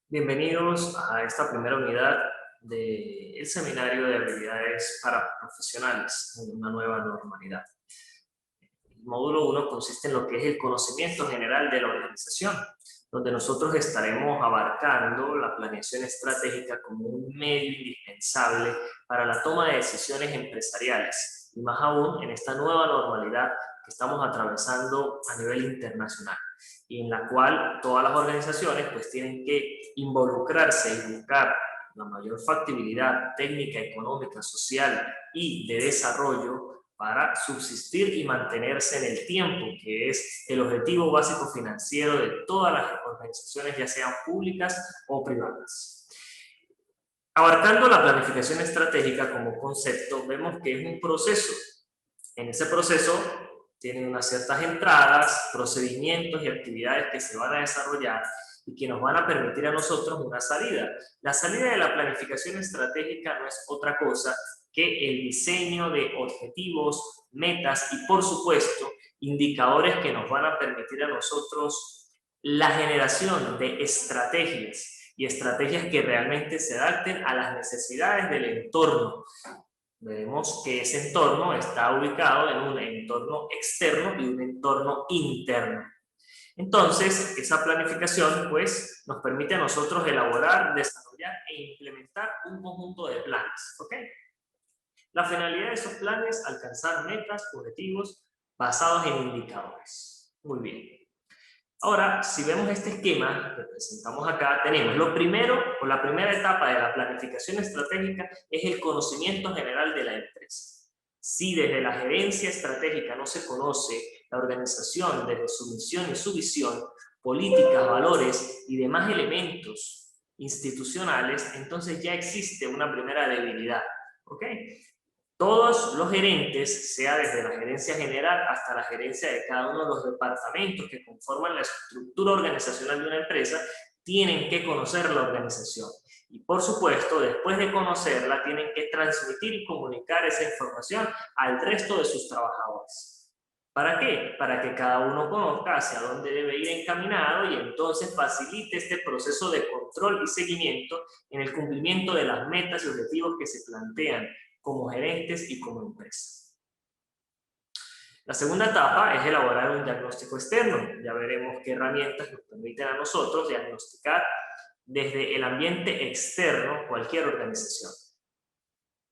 Bienvenidos a esta primera unidad del seminario de habilidades para profesionales en una nueva normalidad. El módulo 1 consiste en lo que es el conocimiento general de la organización, donde nosotros estaremos abarcando la planeación estratégica como un medio indispensable para la toma de decisiones empresariales, y más aún en esta nueva normalidad que estamos atravesando a nivel internacional, y en la cual todas las organizaciones pues tienen que involucrarse y buscar la mayor factibilidad técnica, económica, social y de desarrollo para subsistir y mantenerse en el tiempo, que es el objetivo básico financiero de todas las organizaciones, ya sean públicas o privadas. Abarcando la planificación estratégica como concepto, vemos que es un proceso. En ese proceso tienen unas ciertas entradas, procedimientos y actividades que se van a desarrollar y que nos van a permitir a nosotros una salida. La salida de la planificación estratégica no es otra cosa que el diseño de objetivos, metas y, por supuesto, indicadores que nos van a permitir a nosotros la generación de estrategias y estrategias que realmente se adapten a las necesidades del entorno. Vemos que ese entorno está ubicado en un entorno externo y un entorno interno. Entonces, esa planificación pues, nos permite a nosotros elaborar, desarrollar e implementar un conjunto de planes. ¿Ok? La finalidad de esos planes es alcanzar metas, objetivos basados en indicadores. Muy bien. Ahora, si vemos este esquema que presentamos acá, tenemos lo primero, o la primera etapa de la planificación estratégica es el conocimiento general de la empresa. Si desde la gerencia estratégica no se conoce la organización desde su misión y su visión, políticas, valores y demás elementos institucionales, entonces ya existe una primera debilidad. ¿Ok? Todos los gerentes, sea desde la gerencia general hasta la gerencia de cada uno de los departamentos que conforman la estructura organizacional de una empresa, tienen que conocer la organización. Y por supuesto, después de conocerla, tienen que transmitir y comunicar esa información al resto de sus trabajadores. ¿Para qué? Para que cada uno conozca hacia dónde debe ir encaminado y entonces facilite este proceso de control y seguimiento en el cumplimiento de las metas y objetivos que se plantean como gerentes y como empresa. La segunda etapa es elaborar un diagnóstico externo. Ya veremos qué herramientas nos permiten a nosotros diagnosticar desde el ambiente externo cualquier organización.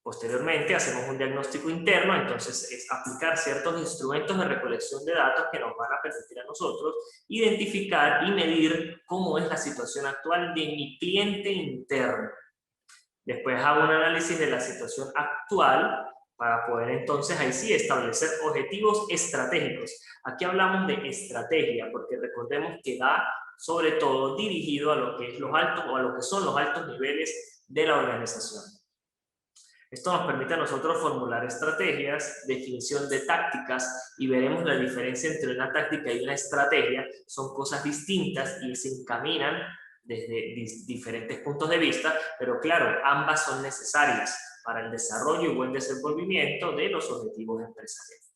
Posteriormente hacemos un diagnóstico interno, entonces es aplicar ciertos instrumentos de recolección de datos que nos van a permitir a nosotros identificar y medir cómo es la situación actual de mi cliente interno. Después hago un análisis de la situación actual para poder entonces ahí sí establecer objetivos estratégicos. Aquí hablamos de estrategia porque recordemos que va sobre todo dirigido a lo que es los altos o a lo que son los altos niveles de la organización. Esto nos permite a nosotros formular estrategias, definición de tácticas y veremos la diferencia entre una táctica y una estrategia. Son cosas distintas y se encaminan desde diferentes puntos de vista, pero claro, ambas son necesarias para el desarrollo y buen desenvolvimiento de los objetivos empresariales.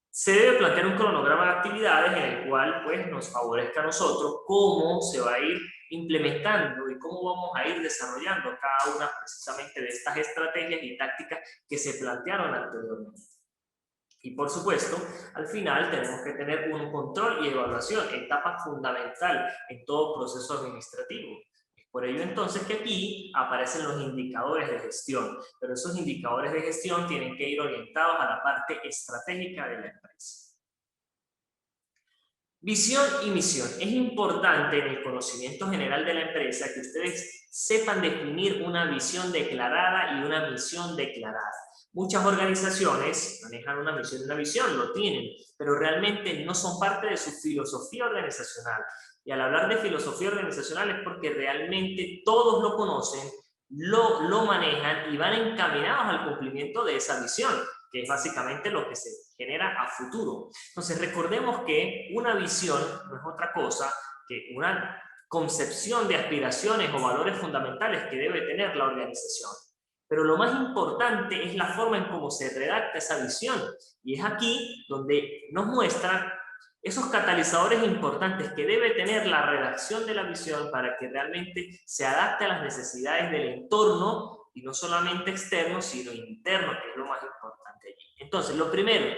Se debe plantear un cronograma de actividades en el cual pues, nos favorezca a nosotros cómo se va a ir implementando y cómo vamos a ir desarrollando cada una precisamente de estas estrategias y tácticas que se plantearon anteriormente. Y por supuesto, al final tenemos que tener un control y evaluación, etapa fundamental en todo proceso administrativo. Es por ello entonces que aquí aparecen los indicadores de gestión, pero esos indicadores de gestión tienen que ir orientados a la parte estratégica de la empresa. Visión y misión. Es importante en el conocimiento general de la empresa que ustedes sepan definir una visión declarada y una misión declarada. Muchas organizaciones manejan una misión y una visión, lo tienen, pero realmente no son parte de su filosofía organizacional. Y al hablar de filosofía organizacional es porque realmente todos lo conocen, lo manejan y van encaminados al cumplimiento de esa visión, que es básicamente lo que se genera a futuro. Entonces recordemos que una visión no es otra cosa que una concepción de aspiraciones o valores fundamentales que debe tener la organización. Pero lo más importante es la forma en cómo se redacta esa visión. Y es aquí donde nos muestra esos catalizadores importantes que debe tener la redacción de la visión para que realmente se adapte a las necesidades del entorno, y no solamente externo, sino interno, que es lo más importante allí. Entonces, lo primero,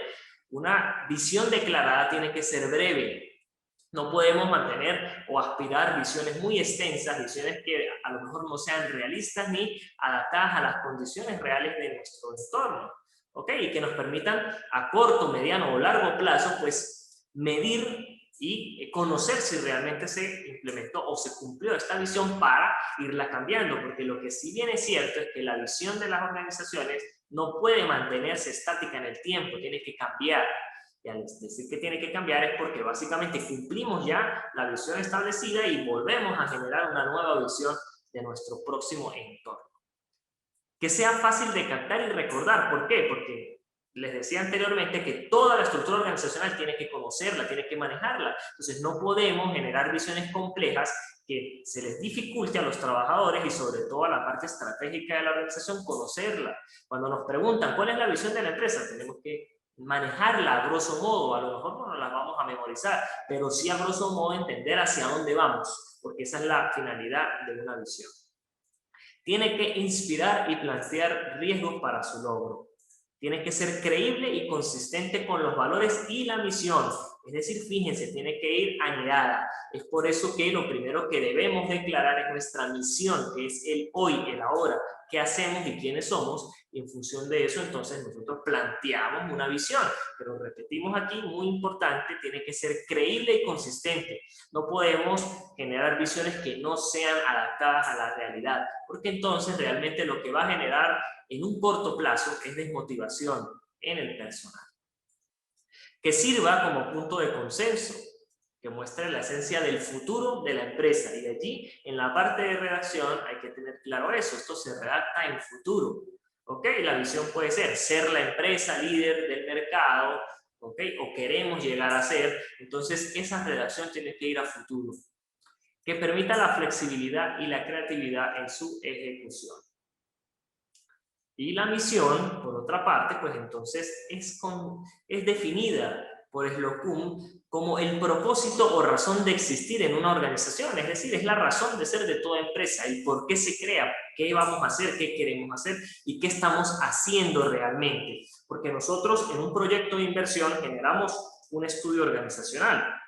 una visión declarada tiene que ser breve. No podemos mantener o aspirar visiones muy extensas, visiones que a lo mejor no sean realistas ni adaptadas a las condiciones reales de nuestro entorno, ¿ok? Y que nos permitan a corto, mediano o largo plazo, pues, medir y conocer si realmente se implementó o se cumplió esta visión para irla cambiando, porque lo que sí bien es cierto es que la visión de las organizaciones no puede mantenerse estática en el tiempo, tiene que cambiar. Y al decir que tiene que cambiar es porque básicamente cumplimos ya la visión establecida y volvemos a generar una nueva visión de nuestro próximo entorno. Que sea fácil de captar y recordar. ¿Por qué? Porque les decía anteriormente que toda la estructura organizacional tiene que conocerla, tiene que manejarla. Entonces no podemos generar visiones complejas que se les dificulte a los trabajadores y sobre todo a la parte estratégica de la organización conocerla. Cuando nos preguntan cuál es la visión de la empresa, tenemos que manejarla a grosso modo. A lo mejor no nos la vamos a memorizar, pero sí a grosso modo entender hacia dónde vamos, porque esa es la finalidad de una visión. Tiene que inspirar y plantear riesgos para su logro. Tiene que ser creíble y consistente con los valores y la misión. Es decir, fíjense, tiene que ir añadida. Es por eso que lo primero que debemos declarar es nuestra misión, que es el hoy, el ahora. ¿Qué hacemos y quiénes somos? Y en función de eso, entonces, nosotros planteamos una visión. Pero repetimos aquí, muy importante, tiene que ser creíble y consistente. No podemos generar visiones que no sean adaptadas a la realidad, porque entonces realmente lo que va a generar en un corto plazo es desmotivación en el personal. Que sirva como punto de consenso, que muestre la esencia del futuro de la empresa. Y allí, en la parte de redacción, hay que tener claro eso. Esto se redacta en futuro. ¿Ok? La visión puede ser la empresa líder del mercado, ¿ok? O queremos llegar a ser. Entonces, esa redacción tiene que ir a futuro. Que permita la flexibilidad y la creatividad en su ejecución. Y la misión, por otra parte, pues entonces es definida por Slocum como el propósito o razón de existir en una organización, es decir, es la razón de ser de toda empresa, el por qué se crea, qué vamos a hacer, qué queremos hacer y qué estamos haciendo realmente. Porque nosotros en un proyecto de inversión generamos un estudio organizacional.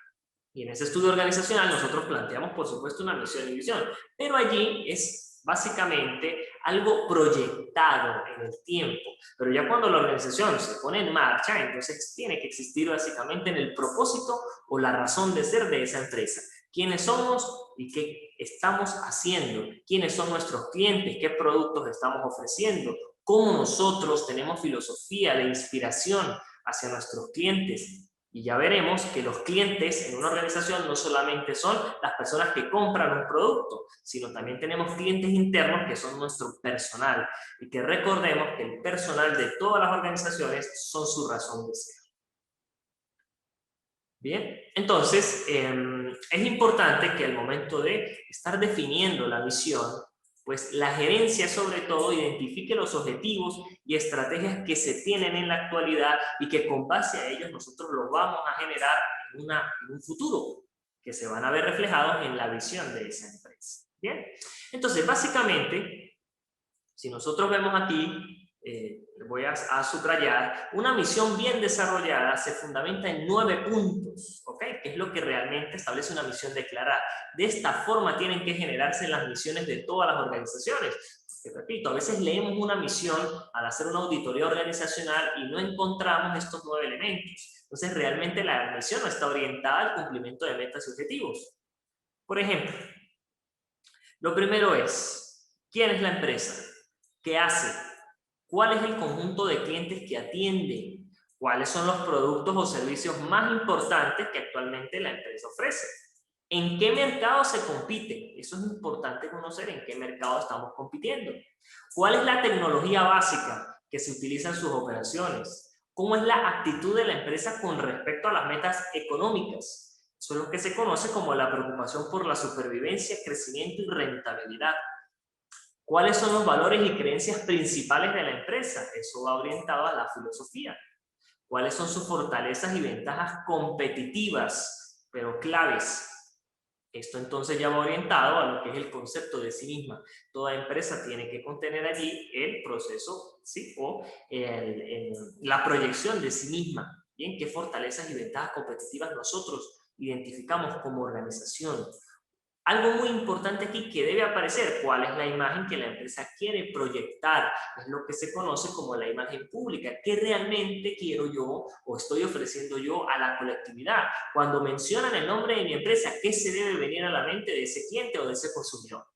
Y en ese estudio organizacional nosotros planteamos, por supuesto, una misión y visión, pero allí es básicamente algo proyectado en el tiempo. Pero ya cuando la organización se pone en marcha, entonces tiene que existir básicamente en el propósito o la razón de ser de esa empresa. ¿Quiénes somos y qué estamos haciendo? ¿Quiénes son nuestros clientes? ¿Qué productos estamos ofreciendo? ¿Cómo nosotros tenemos filosofía de inspiración hacia nuestros clientes? Y ya veremos que los clientes en una organización no solamente son las personas que compran un producto, sino también tenemos clientes internos que son nuestro personal. Y que recordemos que el personal de todas las organizaciones son su razón de ser. Bien, entonces es importante que al momento de estar definiendo la visión, pues la gerencia sobre todo identifique los objetivos y estrategias que se tienen en la actualidad y que con base a ellos nosotros los vamos a generar en un futuro, que se van a ver reflejados en la visión de esa empresa. Bien, entonces básicamente, si nosotros vemos aquí, voy a subrayar, una misión bien desarrollada se fundamenta en 9 puntos, ¿ok? Que es lo que realmente establece una misión declarada. De esta forma tienen que generarse las misiones de todas las organizaciones. Porque, repito, a veces leemos una misión al hacer una auditoría organizacional y no encontramos estos 9 elementos. Entonces, realmente la misión no está orientada al cumplimiento de metas y objetivos. Por ejemplo, lo primero es, ¿quién es la empresa? ¿Qué hace? ¿Cuál es el conjunto de clientes que atiende? ¿Cuáles son los productos o servicios más importantes que actualmente la empresa ofrece? ¿En qué mercado se compite? Eso es importante conocer en qué mercado estamos compitiendo. ¿Cuál es la tecnología básica que se utiliza en sus operaciones? ¿Cómo es la actitud de la empresa con respecto a las metas económicas? Eso es lo que se conoce como la preocupación por la supervivencia, crecimiento y rentabilidad. ¿Cuáles son los valores y creencias principales de la empresa? Eso va orientado a la filosofía. cuáles son sus fortalezas y ventajas competitivas, pero claves. Esto entonces ya va orientado a lo que es el concepto de sí misma. Toda empresa tiene que contener allí el proceso, ¿sí? O la proyección de sí misma. Bien, qué fortalezas y ventajas competitivas nosotros identificamos como organización. Algo muy importante aquí que debe aparecer, cuál es la imagen que la empresa quiere proyectar, es lo que se conoce como la imagen pública, qué realmente quiero yo o estoy ofreciendo yo a la colectividad. Cuando mencionan el nombre de mi empresa, ¿qué se debe venir a la mente de ese cliente o de ese consumidor?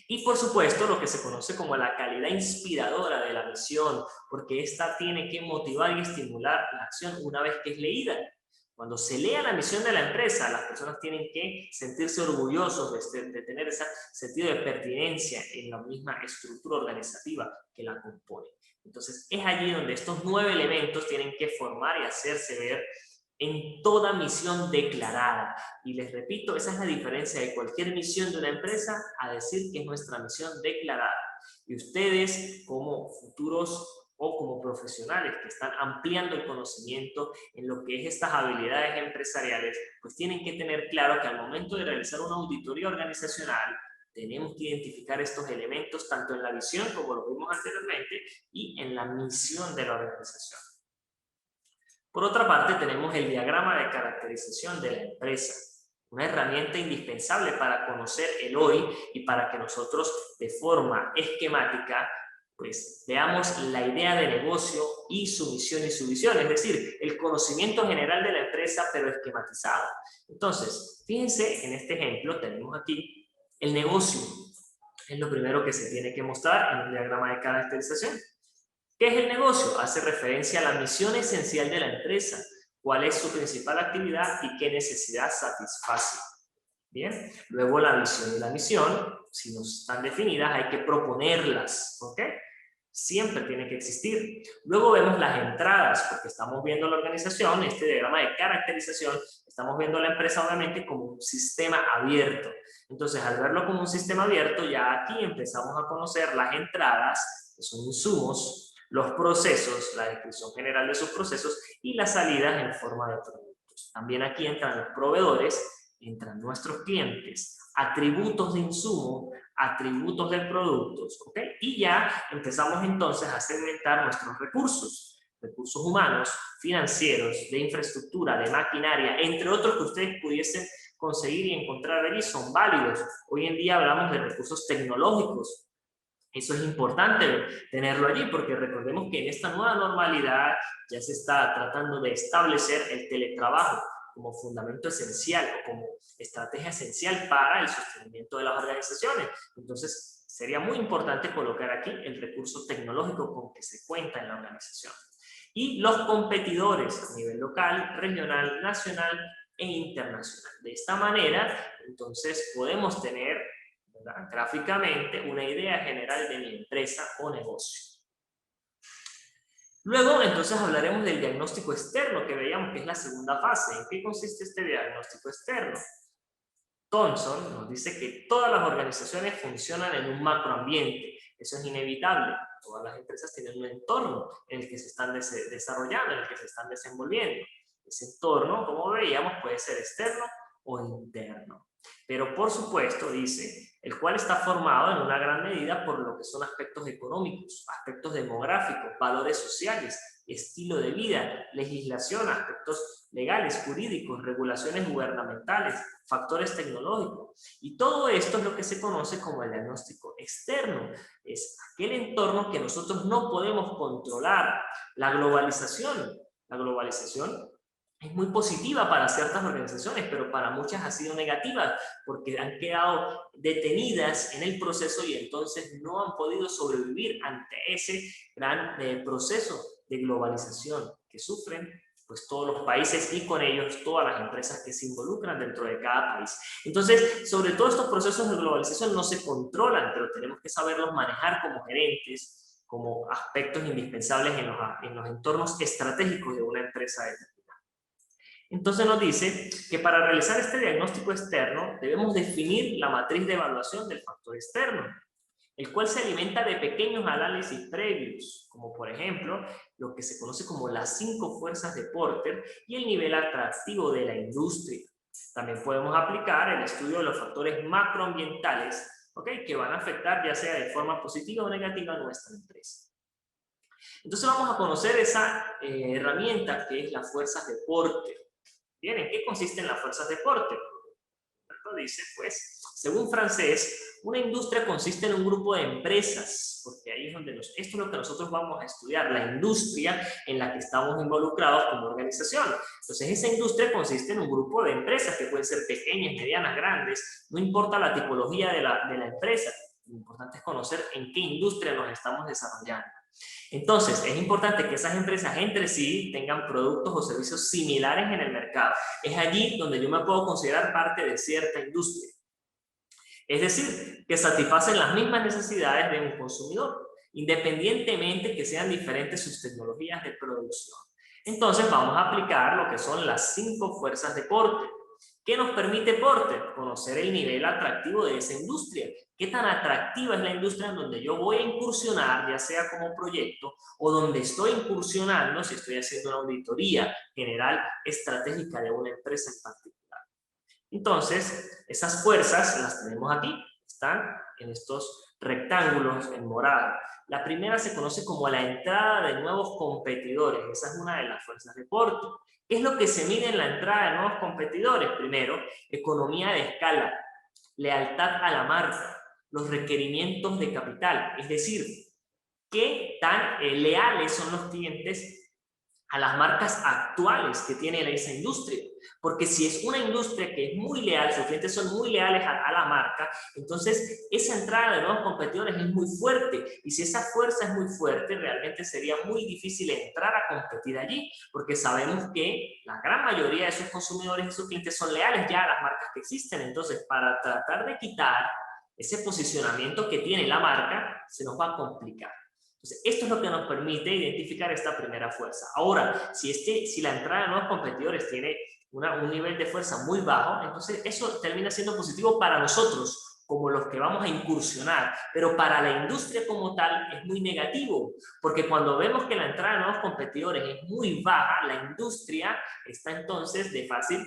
Y por supuesto, lo que se conoce como la calidad inspiradora de la misión, porque esta tiene que motivar y estimular la acción una vez que es leída. Cuando se lea la misión de la empresa, las personas tienen que sentirse orgullosos de tener ese sentido de pertinencia en la misma estructura organizativa que la compone. Entonces, es allí donde estos 9 elementos tienen que formar y hacerse ver en toda misión declarada. Y les repito, esa es la diferencia de cualquier misión de una empresa a decir que es nuestra misión declarada. Y ustedes, como futuros o como profesionales que están ampliando el conocimiento en lo que es estas habilidades empresariales, pues tienen que tener claro que al momento de realizar una auditoría organizacional, tenemos que identificar estos elementos tanto en la visión, como lo vimos anteriormente, y en la misión de la organización. Por otra parte, tenemos el diagrama de caracterización de la empresa, una herramienta indispensable para conocer el hoy y para que nosotros de forma esquemática pues veamos la idea de negocio y su misión y su visión, es decir, el conocimiento general de la empresa pero esquematizado. Entonces, fíjense en este ejemplo, tenemos aquí el negocio, es lo primero que se tiene que mostrar en un diagrama de caracterización. ¿Qué es el negocio? Hace referencia a la misión esencial de la empresa, cuál es su principal actividad y qué necesidad satisface. Bien, luego la visión y la misión, si no están definidas, hay que proponerlas, ¿ok? Siempre tiene que existir. Luego vemos las entradas, porque estamos viendo la organización, este diagrama de caracterización, estamos viendo la empresa obviamente como un sistema abierto. Entonces, al verlo como un sistema abierto, ya aquí empezamos a conocer las entradas, que son insumos, los procesos, la descripción general de sus procesos y las salidas en forma de productos. También aquí entran los proveedores, entran nuestros clientes, atributos de insumo, atributos de productos, ¿ok? Y ya empezamos entonces a segmentar nuestros recursos humanos, financieros, de infraestructura, de maquinaria, entre otros que ustedes pudiesen conseguir y encontrar allí, son válidos. Hoy en día hablamos de recursos tecnológicos. Eso es importante tenerlo allí porque recordemos que en esta nueva normalidad ya se está tratando de establecer el teletrabajo como fundamento esencial o como estrategia esencial para el sostenimiento de las organizaciones. Entonces, sería muy importante colocar aquí el recurso tecnológico con que se cuenta en la organización. Y los competidores a nivel local, regional, nacional e internacional. De esta manera, entonces, podemos tener, ¿verdad?, gráficamente una idea general de mi empresa o negocio. Luego, entonces, hablaremos del diagnóstico externo que veíamos que es la segunda fase. ¿En qué consiste este diagnóstico externo? Thomson nos dice que todas las organizaciones funcionan en un macroambiente. Eso es inevitable. Todas las empresas tienen un entorno en el que se están desarrollando, en el que se están desenvolviendo. Ese entorno, como veíamos, puede ser externo o interno. Pero por supuesto, dice, el cual está formado en una gran medida por lo que son aspectos económicos, aspectos demográficos, valores sociales, estilo de vida, legislación, aspectos legales, jurídicos, regulaciones gubernamentales, factores tecnológicos. Y todo esto es lo que se conoce como el diagnóstico externo. Es aquel entorno que nosotros no podemos controlar. La globalización es muy positiva para ciertas organizaciones, pero para muchas ha sido negativa porque han quedado detenidas en el proceso y entonces no han podido sobrevivir ante ese gran proceso de globalización que sufren pues todos los países y con ellos todas las empresas que se involucran dentro de cada país. Entonces, sobre todo estos procesos de globalización no se controlan, pero tenemos que saberlos manejar como gerentes, como aspectos indispensables en los entornos estratégicos de una empresa determinada. Entonces nos dice que para realizar este diagnóstico externo debemos definir la matriz de evaluación del factor externo. el cual se alimenta de pequeños análisis previos, como por ejemplo lo que se conoce como las 5 fuerzas de Porter y el nivel atractivo de la industria. También podemos aplicar el estudio de los factores macroambientales, ¿okay?, que van a afectar ya sea de forma positiva o negativa a nuestra empresa. Entonces vamos a conocer esa herramienta que es las fuerzas de Porter. Bien, ¿en qué consisten las fuerzas de Porter? Dice, pues, según Francés, una industria consiste en un grupo de empresas, porque ahí es donde esto es lo que nosotros vamos a estudiar, la industria en la que estamos involucrados como organización. Entonces, esa industria consiste en un grupo de empresas que pueden ser pequeñas, medianas, grandes, no importa la tipología de la empresa, lo importante es conocer en qué industria nos estamos desarrollando. Entonces, es importante que esas empresas entre sí tengan productos o servicios similares en el mercado. Es allí donde yo me puedo considerar parte de cierta industria. Es decir, que satisfacen las mismas necesidades de un consumidor, independientemente que sean diferentes sus tecnologías de producción. Entonces, vamos a aplicar lo que son las 5 fuerzas de Porter. ¿Qué nos permite Porter? Conocer el nivel atractivo de esa industria. ¿Qué tan atractiva es la industria en donde yo voy a incursionar, ya sea como proyecto, o donde estoy incursionando si estoy haciendo una auditoría general estratégica de una empresa en particular? Entonces, esas fuerzas las tenemos aquí, están en estos rectángulos en morado. La primera se conoce como la entrada de nuevos competidores, esa es una de las fuerzas de Porter. ¿Qué es lo que se mide en la entrada de nuevos competidores? Primero, economía de escala, lealtad a la marca, los requerimientos de capital, es decir, qué tan leales son los clientes a las marcas actuales que tiene esa industria. Porque si es una industria que es muy leal, sus clientes son muy leales a la marca, entonces esa entrada de nuevos competidores es muy fuerte. Y si esa fuerza es muy fuerte, realmente sería muy difícil entrar a competir allí, porque sabemos que la gran mayoría de sus consumidores y sus clientes son leales ya a las marcas que existen. Entonces, para tratar de quitar ese posicionamiento que tiene la marca, se nos va a complicar. Entonces, esto es lo que nos permite identificar esta primera fuerza. Ahora, si la entrada de nuevos competidores tiene un nivel de fuerza muy bajo, entonces eso termina siendo positivo para nosotros, como los que vamos a incursionar, pero para la industria como tal es muy negativo, porque cuando vemos que la entrada de nuevos competidores es muy baja, la industria está entonces de fácil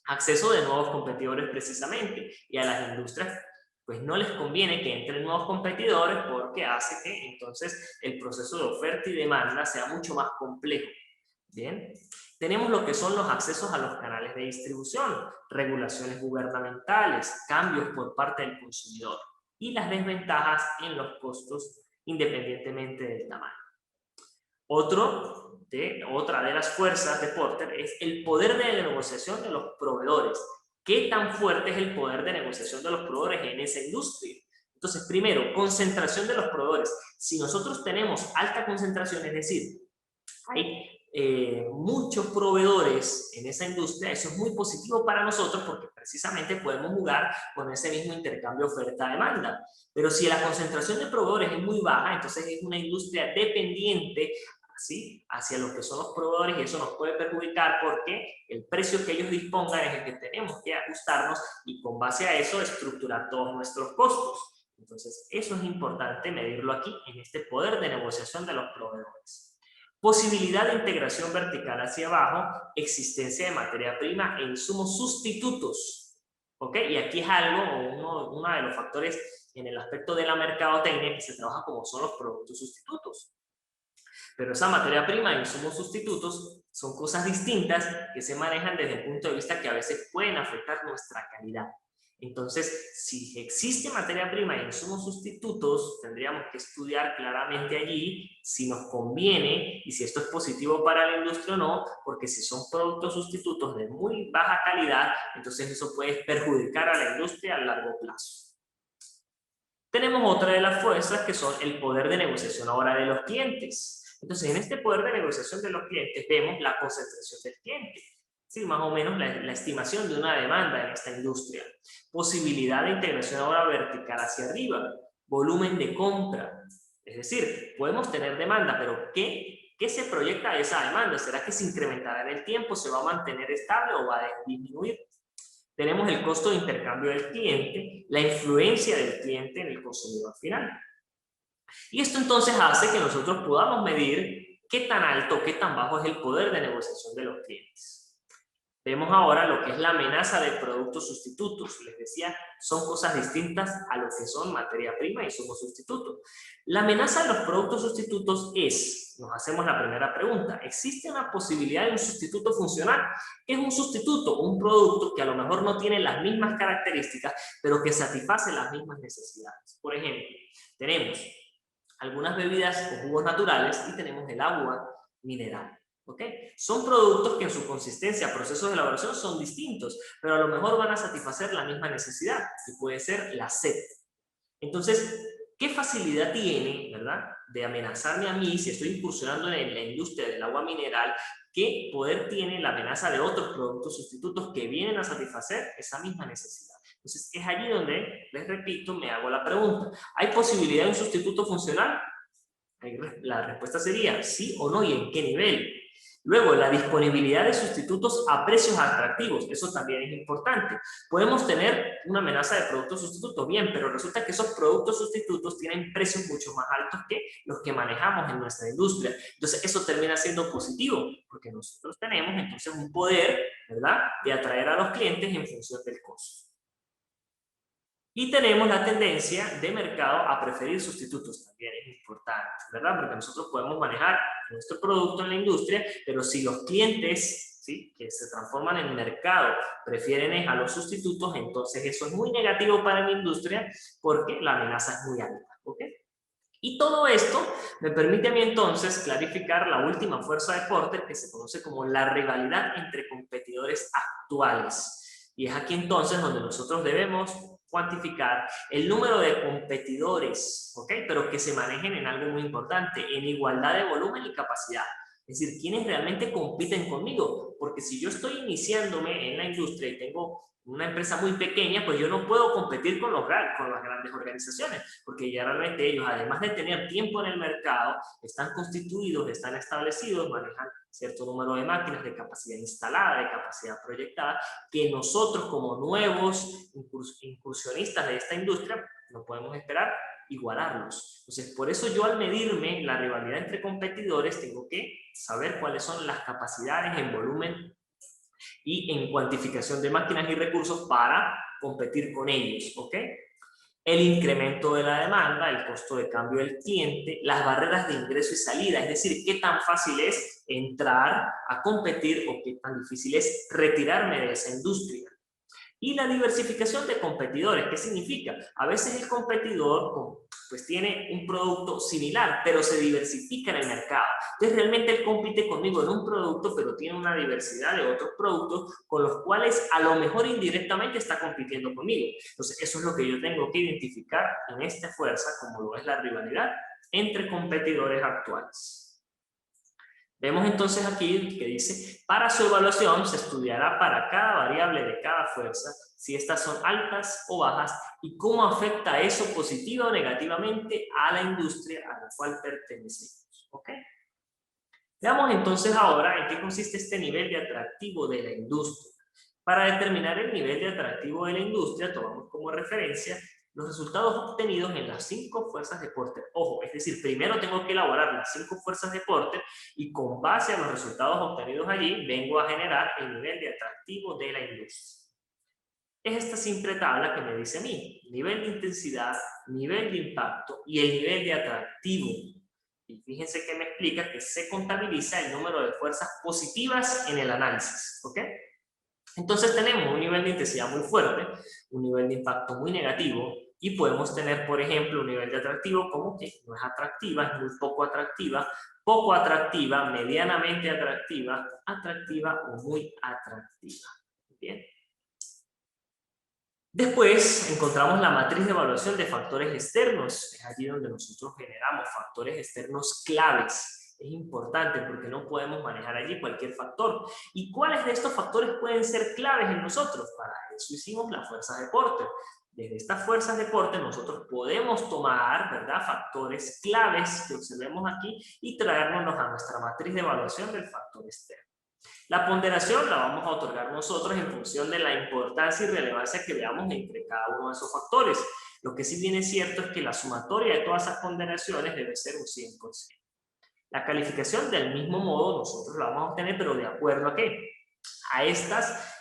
acceso de nuevos competidores precisamente, y a las industrias pues no les conviene que entren nuevos competidores porque hace que entonces el proceso de oferta y demanda sea mucho más complejo. Bien, tenemos lo que son los accesos a los canales de distribución, regulaciones gubernamentales, cambios por parte del consumidor y las desventajas en los costos independientemente del tamaño. Otra de las fuerzas de Porter es el poder de negociación de los proveedores. ¿Qué tan fuerte es el poder de negociación de los proveedores en esa industria? Entonces, primero, concentración de los proveedores. Si nosotros tenemos alta concentración, es decir, hay muchos proveedores en esa industria, eso es muy positivo para nosotros porque precisamente podemos jugar con ese mismo intercambio oferta-demanda. Pero si la concentración de proveedores es muy baja, entonces es una industria dependiente, ¿sí?, hacia lo que son los proveedores, y eso nos puede perjudicar porque el precio que ellos dispongan es el que tenemos que ajustarnos y con base a eso estructurar todos nuestros costos. Entonces, eso es importante medirlo aquí en este poder de negociación de los proveedores. Posibilidad de integración vertical hacia abajo, existencia de materia prima e insumos sustitutos. ¿Ok? Y aquí es algo, uno de los factores en el aspecto de la mercadotecnia que se trabaja como son los productos sustitutos. Pero esa materia prima e insumos sustitutos son cosas distintas que se manejan desde el punto de vista que a veces pueden afectar nuestra calidad. Entonces, si existe materia prima e insumos sustitutos, tendríamos que estudiar claramente allí si nos conviene y si esto es positivo para la industria o no, porque si son productos sustitutos de muy baja calidad, entonces eso puede perjudicar a la industria a largo plazo. Tenemos otra de las fuerzas que son el poder de negociación ahora de los clientes. Entonces, en este poder de negociación de los clientes vemos la concentración del cliente. Sí, más o menos la estimación de una demanda en esta industria. Posibilidad de integración ahora vertical hacia arriba. Volumen de compra. Es decir, podemos tener demanda, pero ¿qué se proyecta de esa demanda? ¿Será que se incrementará en el tiempo? ¿Se va a mantener estable o va a disminuir? Tenemos el costo de intercambio del cliente, la influencia del cliente en el consumidor final. Y esto entonces hace que nosotros podamos medir qué tan alto, qué tan bajo es el poder de negociación de los clientes. Vemos ahora lo que es la amenaza de productos sustitutos. Les decía, son cosas distintas a lo que son materia prima y somos sustitutos. La amenaza de los productos sustitutos es, nos hacemos la primera pregunta, ¿existe una posibilidad de un sustituto funcional? ¿Qué es un sustituto? Un producto que a lo mejor no tiene las mismas características, pero que satisface las mismas necesidades. Por ejemplo, tenemos algunas bebidas o jugos naturales y tenemos el agua mineral. ¿Okay? Son productos que en su consistencia, procesos de elaboración son distintos, pero a lo mejor van a satisfacer la misma necesidad, que puede ser la sed. Entonces, ¿qué facilidad tiene, verdad, de amenazarme a mí si estoy incursionando en la industria del agua mineral? ¿Qué poder tiene la amenaza de otros productos sustitutos que vienen a satisfacer esa misma necesidad? Entonces, es allí donde, les repito, me hago la pregunta. ¿Hay posibilidad de un sustituto funcional? La respuesta sería sí o no y en qué nivel. Luego, la disponibilidad de sustitutos a precios atractivos, eso también es importante. Podemos tener una amenaza de productos sustitutos, bien, pero resulta que esos productos sustitutos tienen precios mucho más altos que los que manejamos en nuestra industria. Entonces, eso termina siendo positivo, porque nosotros tenemos entonces un poder, ¿verdad?, de atraer a los clientes en función del costo. Y tenemos la tendencia de mercado a preferir sustitutos, también es importante, ¿verdad? Porque nosotros podemos manejar nuestro producto en la industria, pero si los clientes, ¿sí?, que se transforman en mercado prefieren a los sustitutos, entonces eso es muy negativo para mi industria porque la amenaza es muy alta, ¿ok? Y todo esto me permite a mí entonces clarificar la última fuerza de Porter, que se conoce como la rivalidad entre competidores actuales. Y es aquí entonces donde nosotros debemos cuantificar el número de competidores, ¿ok? Pero que se manejen en algo muy importante, en igualdad de volumen y capacidad. Es decir, ¿quiénes realmente compiten conmigo? Porque si yo estoy iniciándome en la industria y tengo una empresa muy pequeña, pues yo no puedo competir con las grandes organizaciones, porque ya realmente ellos, además de tener tiempo en el mercado, están constituidos, están establecidos, manejan cierto número de máquinas, de capacidad instalada, de capacidad proyectada, que nosotros como nuevos incursionistas de esta industria no podemos esperar igualarlos. Entonces, por eso yo al medirme la rivalidad entre competidores tengo que saber cuáles son las capacidades en volumen y en cuantificación de máquinas y recursos para competir con ellos, ¿ok? El incremento de la demanda, el costo de cambio del cliente, las barreras de ingreso y salida, es decir, qué tan fácil es entrar a competir o qué tan difícil es retirarme de esa industria. Y la diversificación de competidores, ¿qué significa? A veces el competidor pues tiene un producto similar, pero se diversifica en el mercado. Entonces realmente él compite conmigo en un producto, pero tiene una diversidad de otros productos con los cuales a lo mejor indirectamente está compitiendo conmigo. Entonces eso es lo que yo tengo que identificar en esta fuerza, como lo es la rivalidad entre competidores actuales. Vemos entonces aquí que dice, para su evaluación se estudiará para cada variable de cada fuerza si estas son altas o bajas y cómo afecta eso positiva o negativamente a la industria a la cual pertenecemos. ¿Ok? Veamos entonces ahora en qué consiste este nivel de atractivo de la industria. Para determinar el nivel de atractivo de la industria, tomamos como referencia los resultados obtenidos en las 5 fuerzas de Porter. Ojo, es decir, primero tengo que elaborar las 5 fuerzas de Porter y con base a los resultados obtenidos allí, vengo a generar el nivel de atractivo de la industria. Es esta simple tabla que me dice a mí, nivel de intensidad, nivel de impacto y el nivel de atractivo. Y fíjense que me explica que se contabiliza el número de fuerzas positivas en el análisis, ¿ok? Entonces tenemos un nivel de intensidad muy fuerte, un nivel de impacto muy negativo y podemos tener, por ejemplo, un nivel de atractivo como que no es atractiva, es muy poco atractiva, medianamente atractiva, atractiva o muy atractiva. Bien. Después encontramos la matriz de evaluación de factores externos. Es allí donde nosotros generamos factores externos claves. Es importante porque no podemos manejar allí cualquier factor. ¿Y cuáles de estos factores pueden ser claves en nosotros? Para eso hicimos las fuerzas de Porter. Desde estas fuerzas de Porter nosotros podemos tomar, ¿verdad?, factores claves que observemos aquí y traérnoslos a nuestra matriz de evaluación del factor externo. La ponderación la vamos a otorgar nosotros en función de la importancia y relevancia que veamos entre cada uno de esos factores. Lo que sí bien es cierto es que la sumatoria de todas esas ponderaciones debe ser un 100%. La calificación del mismo modo nosotros la vamos a obtener, pero ¿de acuerdo a qué? A estas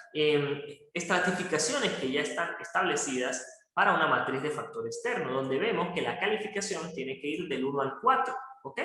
estratificaciones que ya están establecidas para una matriz de factor externo, donde vemos que la calificación tiene que ir del 1 al 4, ¿ok?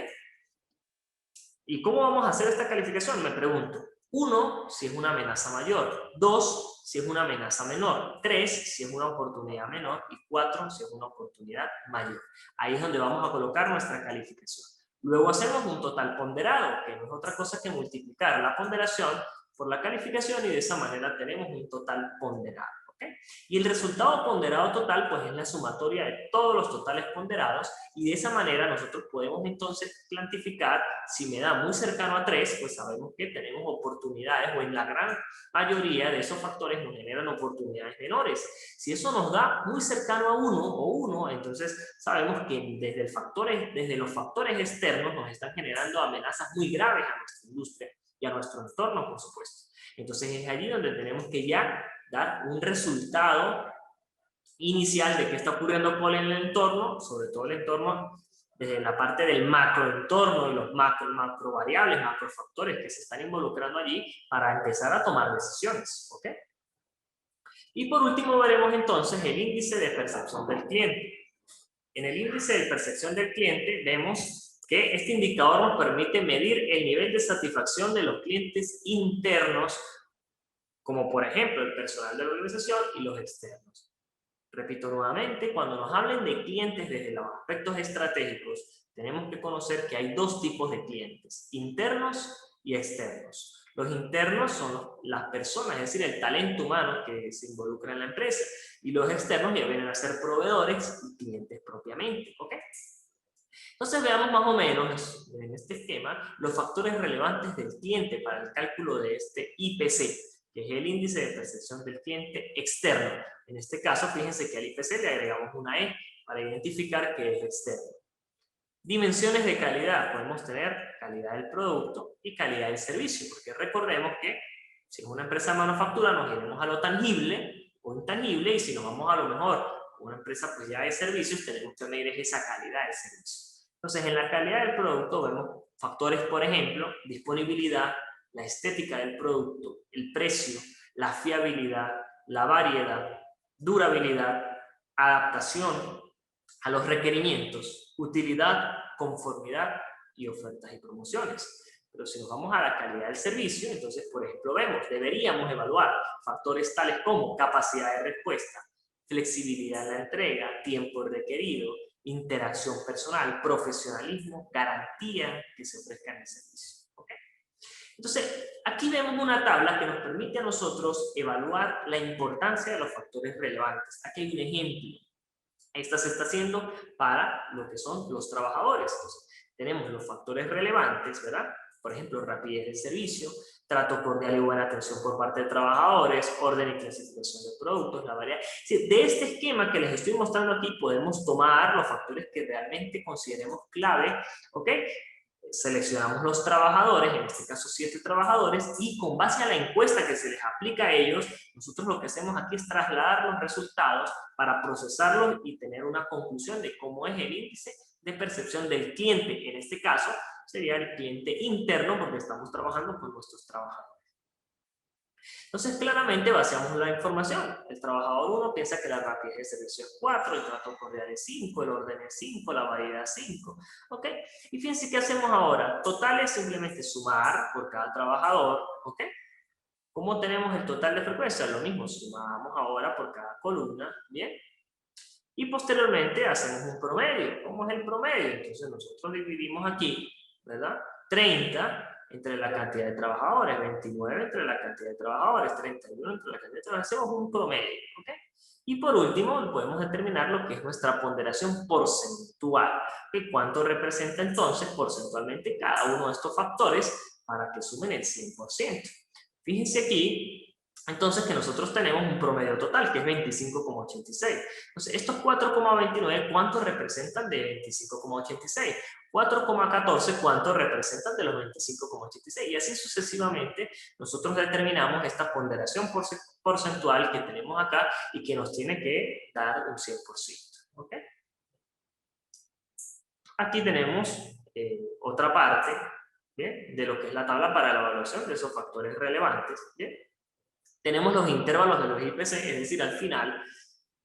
¿Y cómo vamos a hacer esta calificación? Me pregunto. 1, si es una amenaza mayor. 2, si es una amenaza menor. 3, si es una oportunidad menor. Y 4, si es una oportunidad mayor. Ahí es donde vamos a colocar nuestra calificación. Luego hacemos un total ponderado, que no es otra cosa que multiplicar la ponderación por la calificación y de esa manera tenemos un total ponderado. ¿Okay? Y el resultado ponderado total pues es la sumatoria de todos los totales ponderados y de esa manera nosotros podemos entonces cuantificar. Si me da muy cercano a 3, pues sabemos que tenemos oportunidades, o en la gran mayoría de esos factores nos generan oportunidades menores. Si eso nos da muy cercano a 1 o 1, entonces sabemos que desde los factores externos nos están generando amenazas muy graves a nuestra industria y a nuestro entorno, por supuesto. Entonces es allí donde tenemos que ya dar un resultado inicial de qué está ocurriendo con el entorno, sobre todo el entorno desde la parte del macroentorno y los macro variables, macro factores que se están involucrando allí para empezar a tomar decisiones. ¿Ok? Y por último veremos entonces el índice de percepción del cliente. En el índice de percepción del cliente vemos que este indicador nos permite medir el nivel de satisfacción de los clientes internos, como por ejemplo el personal de la organización y los externos. Repito nuevamente, cuando nos hablen de clientes desde los aspectos estratégicos, tenemos que conocer que hay dos tipos de clientes, internos y externos. Los internos son las personas, es decir, el talento humano que se involucra en la empresa, y los externos ya vienen a ser proveedores y clientes propiamente, ¿ok? Entonces veamos más o menos en este esquema los factores relevantes del cliente para el cálculo de este IPC, que es el índice de percepción del cliente externo. En este caso, fíjense que al IPC le agregamos una E para identificar que es externo. Dimensiones de calidad. Podemos tener calidad del producto y calidad del servicio, porque recordemos que si es una empresa de manufactura nos iremos a lo tangible o intangible, y si nos vamos a lo mejor una empresa pues ya de servicios, tenemos que medir esa calidad del servicio. Entonces, en la calidad del producto vemos factores, por ejemplo, disponibilidad, la estética del producto, el precio, la fiabilidad, la variedad, durabilidad, adaptación a los requerimientos, utilidad, conformidad y ofertas y promociones. Pero si nos vamos a la calidad del servicio, entonces, por ejemplo, deberíamos evaluar factores tales como capacidad de respuesta, flexibilidad en la entrega, tiempo requerido, interacción personal, profesionalismo, garantía que se ofrezca en el servicio. ¿Okay? Entonces, aquí vemos una tabla que nos permite a nosotros evaluar la importancia de los factores relevantes. Aquí hay un ejemplo. Esta se está haciendo para lo que son los trabajadores. Entonces, tenemos los factores relevantes, ¿verdad? Por ejemplo, rapidez del servicio, trato cordial y buena atención por parte de trabajadores, orden y clasificación de productos, la variedad. Sí, de este esquema que les estoy mostrando aquí podemos tomar los factores que realmente consideremos clave, ¿ok? Seleccionamos los trabajadores, en este caso 7 trabajadores, y con base a la encuesta que se les aplica a ellos, nosotros lo que hacemos aquí es trasladar los resultados para procesarlos y tener una conclusión de cómo es el índice de percepción del cliente. En este caso sería el cliente interno, porque estamos trabajando con nuestros trabajadores. Entonces, claramente vaciamos la información. El trabajador 1 piensa que la rapidez de servicio es 4, el trato cordial es 5, el orden es 5, la variedad es 5. ¿Ok? Y fíjense qué hacemos ahora. Total es simplemente sumar por cada trabajador. ¿Ok? ¿Cómo tenemos el total de frecuencia? Lo mismo, sumamos ahora por cada columna. ¿Bien? Y posteriormente hacemos un promedio. ¿Cómo es el promedio? Entonces nosotros dividimos aquí, ¿verdad? 30 entre la cantidad de trabajadores, 29 entre la cantidad de trabajadores, 31 entre la cantidad de trabajadores, hacemos un promedio, ¿ok? Y por último, podemos determinar lo que es nuestra ponderación porcentual, que cuánto representa entonces porcentualmente cada uno de estos factores para que sumen el 100%. Fíjense aquí entonces que nosotros tenemos un promedio total que es 25,86. Entonces, estos 4,29, ¿cuánto representan de 25,86? 4,14, ¿cuánto representan de los 25,86? Y así sucesivamente, nosotros determinamos esta ponderación porcentual que tenemos acá y que nos tiene que dar un 100%. ¿Ok? Aquí tenemos otra parte, ¿bien?, de lo que es la tabla para la evaluación de esos factores relevantes. ¿Bien? Tenemos los intervalos de los IPC, es decir, al final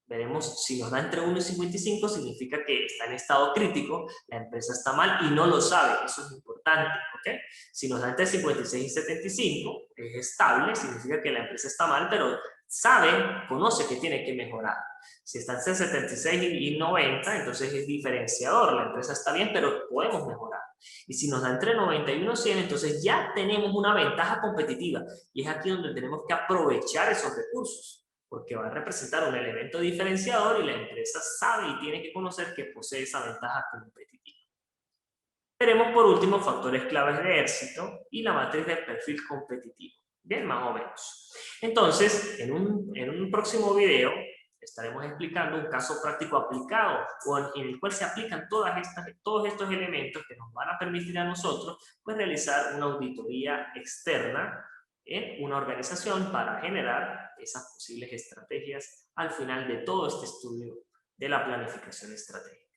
veremos si nos da entre 1 y 55, significa que está en estado crítico, la empresa está mal y no lo sabe, eso es importante, ¿ok? Si nos da entre 56 y 75, es estable, significa que la empresa está mal, pero sabe, conoce que tiene que mejorar. Si está entre 76 y 90, entonces es diferenciador, la empresa está bien, pero podemos mejorar. Y si nos da entre 91 y 100, entonces ya tenemos una ventaja competitiva. Y es aquí donde tenemos que aprovechar esos recursos, porque va a representar un elemento diferenciador y la empresa sabe y tiene que conocer que posee esa ventaja competitiva. Veremos por último factores claves de éxito y la matriz de perfil competitivo. Bien, más o menos. Entonces, en un próximo video estaremos explicando un caso práctico aplicado en el cual se aplican todos estos elementos que nos van a permitir a nosotros pues, realizar una auditoría externa en una organización para generar esas posibles estrategias al final de todo este estudio de la planificación estratégica.